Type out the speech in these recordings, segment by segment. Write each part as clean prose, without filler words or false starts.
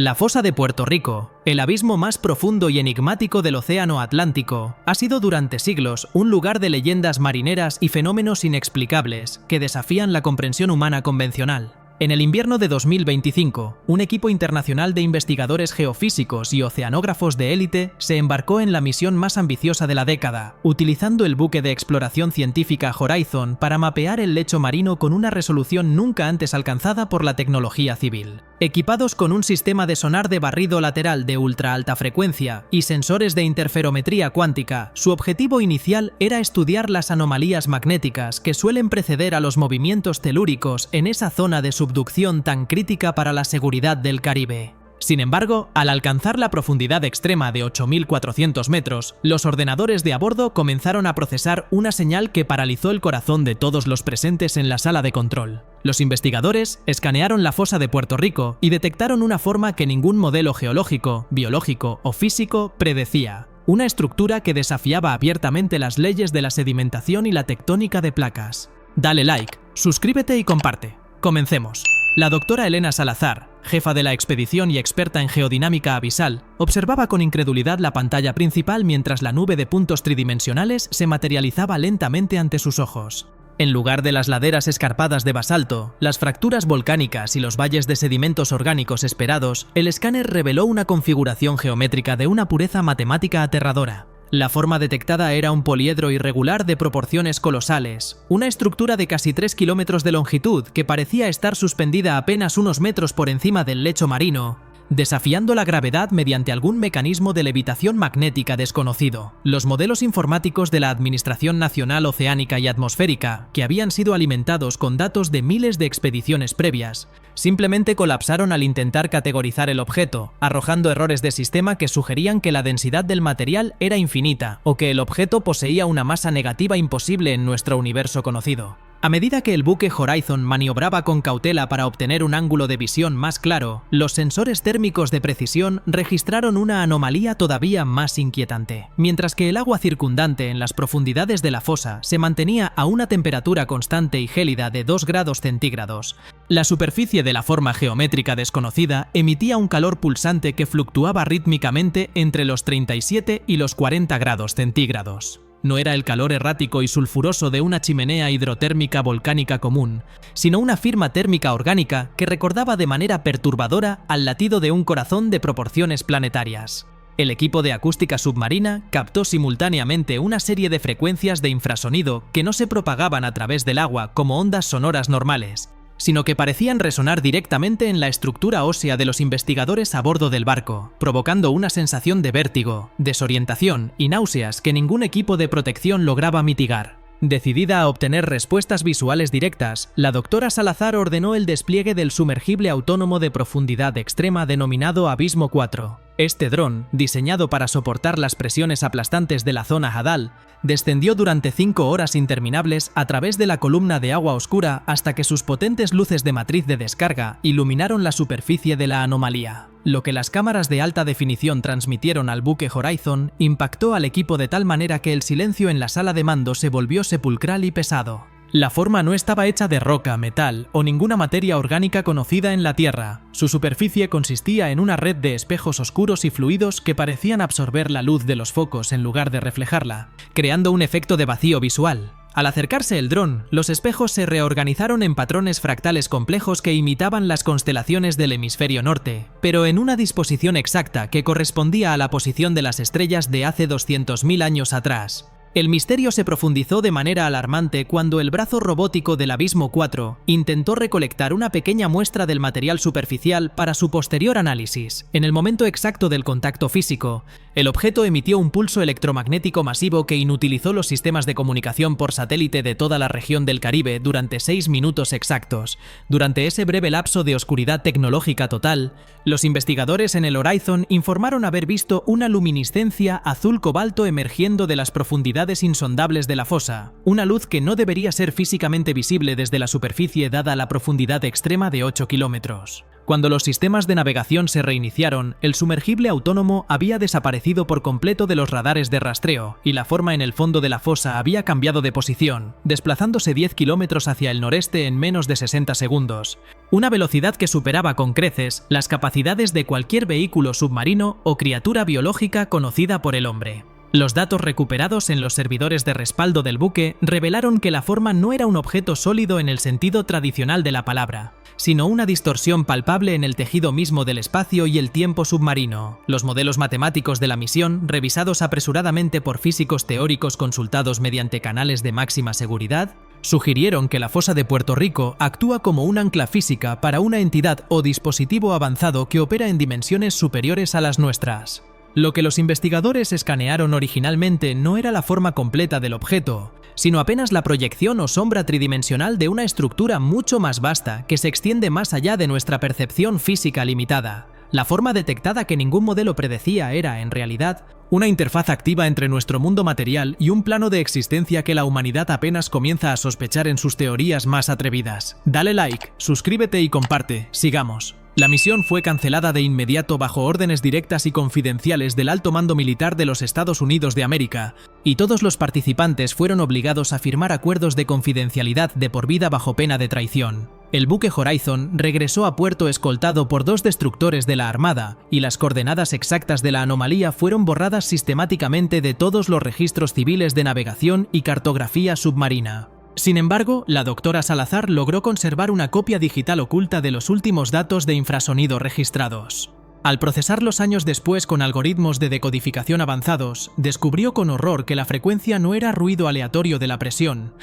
La fosa de Puerto Rico, el abismo más profundo y enigmático del Océano Atlántico, ha sido durante siglos un lugar de leyendas marineras y fenómenos inexplicables que desafían la comprensión humana convencional. En el invierno de 2025, un equipo internacional de investigadores geofísicos y oceanógrafos de élite se embarcó en la misión más ambiciosa de la década, utilizando el buque de exploración científica Horizon para mapear el lecho marino con una resolución nunca antes alcanzada por la tecnología civil. Equipados con un sistema de sonar de barrido lateral de ultra alta frecuencia y sensores de interferometría cuántica, su objetivo inicial era estudiar las anomalías magnéticas que suelen preceder a los movimientos telúricos en esa zona de subducción tan crítica para la seguridad del Caribe. Sin embargo, al alcanzar la profundidad extrema de 8.400 metros, los ordenadores de a bordo comenzaron a procesar una señal que paralizó el corazón de todos los presentes en la sala de control. Los investigadores escanearon la fosa de Puerto Rico y detectaron una forma que ningún modelo geológico, biológico o físico predecía. Una estructura que desafiaba abiertamente las leyes de la sedimentación y la tectónica de placas. Dale like, suscríbete y comparte. Comencemos. La doctora Elena Salazar, jefa de la expedición y experta en geodinámica abisal, observaba con incredulidad la pantalla principal mientras la nube de puntos tridimensionales se materializaba lentamente ante sus ojos. En lugar de las laderas escarpadas de basalto, las fracturas volcánicas y los valles de sedimentos orgánicos esperados, el escáner reveló una configuración geométrica de una pureza matemática aterradora. La forma detectada era un poliedro irregular de proporciones colosales, una estructura de casi 3 kilómetros de longitud que parecía estar suspendida apenas unos metros por encima del lecho marino, desafiando la gravedad mediante algún mecanismo de levitación magnética desconocido. Los modelos informáticos de la Administración Nacional Oceánica y Atmosférica, que habían sido alimentados con datos de miles de expediciones previas, simplemente colapsaron al intentar categorizar el objeto, arrojando errores de sistema que sugerían que la densidad del material era infinita o que el objeto poseía una masa negativa imposible en nuestro universo conocido. A medida que el buque Horizon maniobraba con cautela para obtener un ángulo de visión más claro, los sensores térmicos de precisión registraron una anomalía todavía más inquietante. Mientras que el agua circundante en las profundidades de la fosa se mantenía a una temperatura constante y gélida de 2 grados centígrados, la superficie de la forma geométrica desconocida emitía un calor pulsante que fluctuaba rítmicamente entre los 37 y los 40 grados centígrados. No era el calor errático y sulfuroso de una chimenea hidrotérmica volcánica común, sino una firma térmica orgánica que recordaba de manera perturbadora al latido de un corazón de proporciones planetarias. El equipo de acústica submarina captó simultáneamente una serie de frecuencias de infrasonido que no se propagaban a través del agua como ondas sonoras normales, sino que parecían resonar directamente en la estructura ósea de los investigadores a bordo del barco, provocando una sensación de vértigo, desorientación y náuseas que ningún equipo de protección lograba mitigar. Decidida a obtener respuestas visuales directas, la doctora Salazar ordenó el despliegue del sumergible autónomo de profundidad extrema denominado Abismo 4. Este dron, diseñado para soportar las presiones aplastantes de la zona Hadal, descendió durante 5 horas interminables a través de la columna de agua oscura hasta que sus potentes luces de matriz de descarga iluminaron la superficie de la anomalía. Lo que las cámaras de alta definición transmitieron al buque Horizon impactó al equipo de tal manera que el silencio en la sala de mando se volvió sepulcral y pesado. La forma no estaba hecha de roca, metal o ninguna materia orgánica conocida en la Tierra. Su superficie consistía en una red de espejos oscuros y fluidos que parecían absorber la luz de los focos en lugar de reflejarla, creando un efecto de vacío visual. Al acercarse el dron, los espejos se reorganizaron en patrones fractales complejos que imitaban las constelaciones del hemisferio norte, pero en una disposición exacta que correspondía a la posición de las estrellas de hace 200.000 años atrás. El misterio se profundizó de manera alarmante cuando el brazo robótico del Abismo 4 intentó recolectar una pequeña muestra del material superficial para su posterior análisis. En el momento exacto del contacto físico, el objeto emitió un pulso electromagnético masivo que inutilizó los sistemas de comunicación por satélite de toda la región del Caribe durante 6 minutos exactos. Durante ese breve lapso de oscuridad tecnológica total, los investigadores en el Horizon informaron haber visto una luminiscencia azul cobalto emergiendo de las profundidades insondables de la fosa, una luz que no debería ser físicamente visible desde la superficie dada la profundidad extrema de 8 kilómetros. Cuando los sistemas de navegación se reiniciaron, el sumergible autónomo había desaparecido por completo de los radares de rastreo y la forma en el fondo de la fosa había cambiado de posición, desplazándose 10 kilómetros hacia el noreste en menos de 60 segundos. Una velocidad que superaba con creces las capacidades de cualquier vehículo submarino o criatura biológica conocida por el hombre. Los datos recuperados en los servidores de respaldo del buque revelaron que la forma no era un objeto sólido en el sentido tradicional de la palabra, sino una distorsión palpable en el tejido mismo del espacio y el tiempo submarino. Los modelos matemáticos de la misión, revisados apresuradamente por físicos teóricos consultados mediante canales de máxima seguridad, sugirieron que la fosa de Puerto Rico actúa como un ancla física para una entidad o dispositivo avanzado que opera en dimensiones superiores a las nuestras. Lo que los investigadores escanearon originalmente no era la forma completa del objeto, sino apenas la proyección o sombra tridimensional de una estructura mucho más vasta que se extiende más allá de nuestra percepción física limitada. La forma detectada que ningún modelo predecía era, en realidad, una interfaz activa entre nuestro mundo material y un plano de existencia que la humanidad apenas comienza a sospechar en sus teorías más atrevidas. Dale like, suscríbete y comparte. Sigamos. La misión fue cancelada de inmediato bajo órdenes directas y confidenciales del alto mando militar de los Estados Unidos de América, y todos los participantes fueron obligados a firmar acuerdos de confidencialidad de por vida bajo pena de traición. El buque Horizon regresó a puerto escoltado por 2 destructores de la Armada, y las coordenadas exactas de la anomalía fueron borradas sistemáticamente de todos los registros civiles de navegación y cartografía submarina. Sin embargo, la doctora Salazar logró conservar una copia digital oculta de los últimos datos de infrasonido registrados. Al procesarlos años después con algoritmos de decodificación avanzados, descubrió con horror que la frecuencia no era ruido aleatorio de la presión,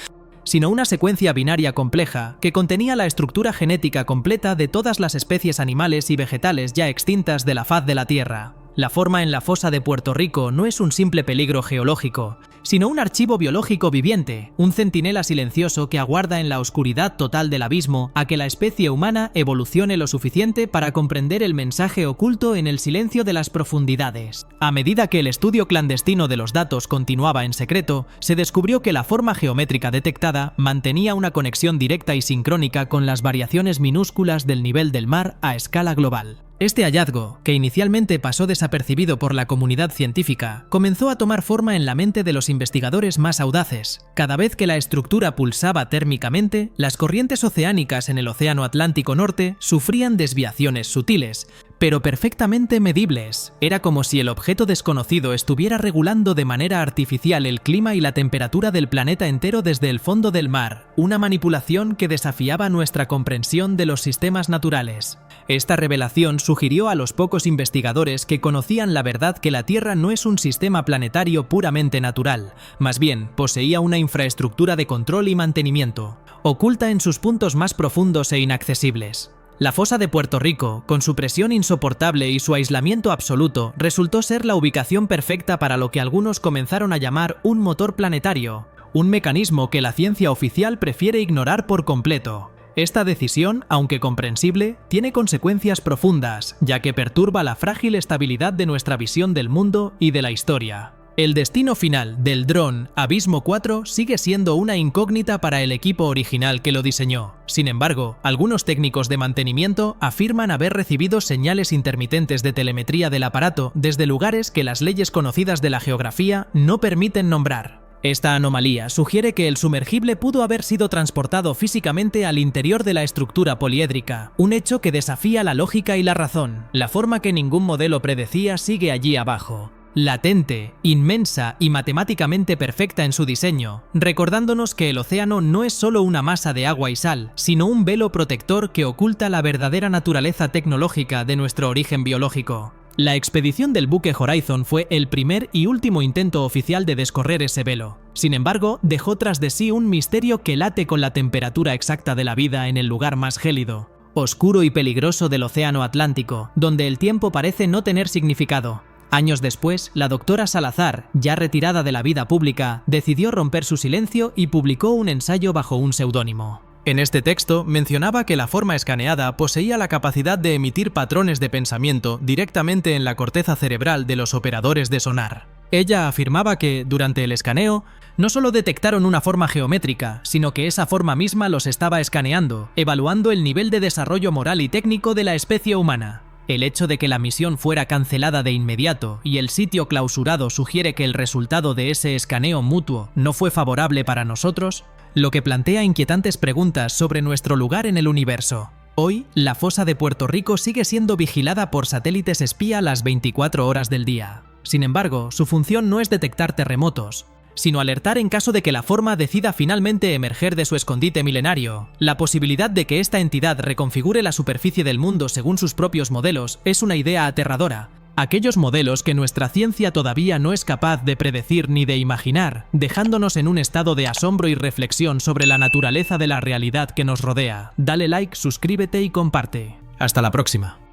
sino una secuencia binaria compleja que contenía la estructura genética completa de todas las especies animales y vegetales ya extintas de la faz de la Tierra. La forma en la fosa de Puerto Rico no es un simple peligro geológico, sino un archivo biológico viviente, un centinela silencioso que aguarda en la oscuridad total del abismo a que la especie humana evolucione lo suficiente para comprender el mensaje oculto en el silencio de las profundidades. A medida que el estudio clandestino de los datos continuaba en secreto, se descubrió que la forma geométrica detectada mantenía una conexión directa y sincrónica con las variaciones minúsculas del nivel del mar a escala global. Este hallazgo, que inicialmente pasó desapercibido por la comunidad científica, comenzó a tomar forma en la mente de los investigadores más audaces. Cada vez que la estructura pulsaba térmicamente, las corrientes oceánicas en el Océano Atlántico Norte sufrían desviaciones sutiles, pero perfectamente medibles. Era como si el objeto desconocido estuviera regulando de manera artificial el clima y la temperatura del planeta entero desde el fondo del mar, una manipulación que desafiaba nuestra comprensión de los sistemas naturales. Esta revelación sugirió a los pocos investigadores que conocían la verdad que la Tierra no es un sistema planetario puramente natural, más bien poseía una infraestructura de control y mantenimiento, oculta en sus puntos más profundos e inaccesibles. La fosa de Puerto Rico, con su presión insoportable y su aislamiento absoluto, resultó ser la ubicación perfecta para lo que algunos comenzaron a llamar un motor planetario, un mecanismo que la ciencia oficial prefiere ignorar por completo. Esta decisión, aunque comprensible, tiene consecuencias profundas, ya que perturba la frágil estabilidad de nuestra visión del mundo y de la historia. El destino final del dron Abismo 4 sigue siendo una incógnita para el equipo original que lo diseñó. Sin embargo, algunos técnicos de mantenimiento afirman haber recibido señales intermitentes de telemetría del aparato desde lugares que las leyes conocidas de la geografía no permiten nombrar. Esta anomalía sugiere que el sumergible pudo haber sido transportado físicamente al interior de la estructura poliédrica, un hecho que desafía la lógica y la razón. La forma que ningún modelo predecía sigue allí abajo, latente, inmensa y matemáticamente perfecta en su diseño, recordándonos que el océano no es solo una masa de agua y sal, sino un velo protector que oculta la verdadera naturaleza tecnológica de nuestro origen biológico. La expedición del buque Horizon fue el primer y último intento oficial de descorrer ese velo. Sin embargo, dejó tras de sí un misterio que late con la temperatura exacta de la vida en el lugar más gélido, oscuro y peligroso del Océano Atlántico, donde el tiempo parece no tener significado. Años después, la doctora Salazar, ya retirada de la vida pública, decidió romper su silencio y publicó un ensayo bajo un seudónimo. En este texto mencionaba que la forma escaneada poseía la capacidad de emitir patrones de pensamiento directamente en la corteza cerebral de los operadores de sonar. Ella afirmaba que, durante el escaneo, no solo detectaron una forma geométrica, sino que esa forma misma los estaba escaneando, evaluando el nivel de desarrollo moral y técnico de la especie humana. El hecho de que la misión fuera cancelada de inmediato y el sitio clausurado sugiere que el resultado de ese escaneo mutuo no fue favorable para nosotros, lo que plantea inquietantes preguntas sobre nuestro lugar en el universo. Hoy, la fosa de Puerto Rico sigue siendo vigilada por satélites espía las 24 horas del día. Sin embargo, su función no es detectar terremotos, sino alertar en caso de que la forma decida finalmente emerger de su escondite milenario. La posibilidad de que esta entidad reconfigure la superficie del mundo según sus propios modelos es una idea aterradora. Aquellos modelos que nuestra ciencia todavía no es capaz de predecir ni de imaginar, dejándonos en un estado de asombro y reflexión sobre la naturaleza de la realidad que nos rodea. Dale like, suscríbete y comparte. Hasta la próxima.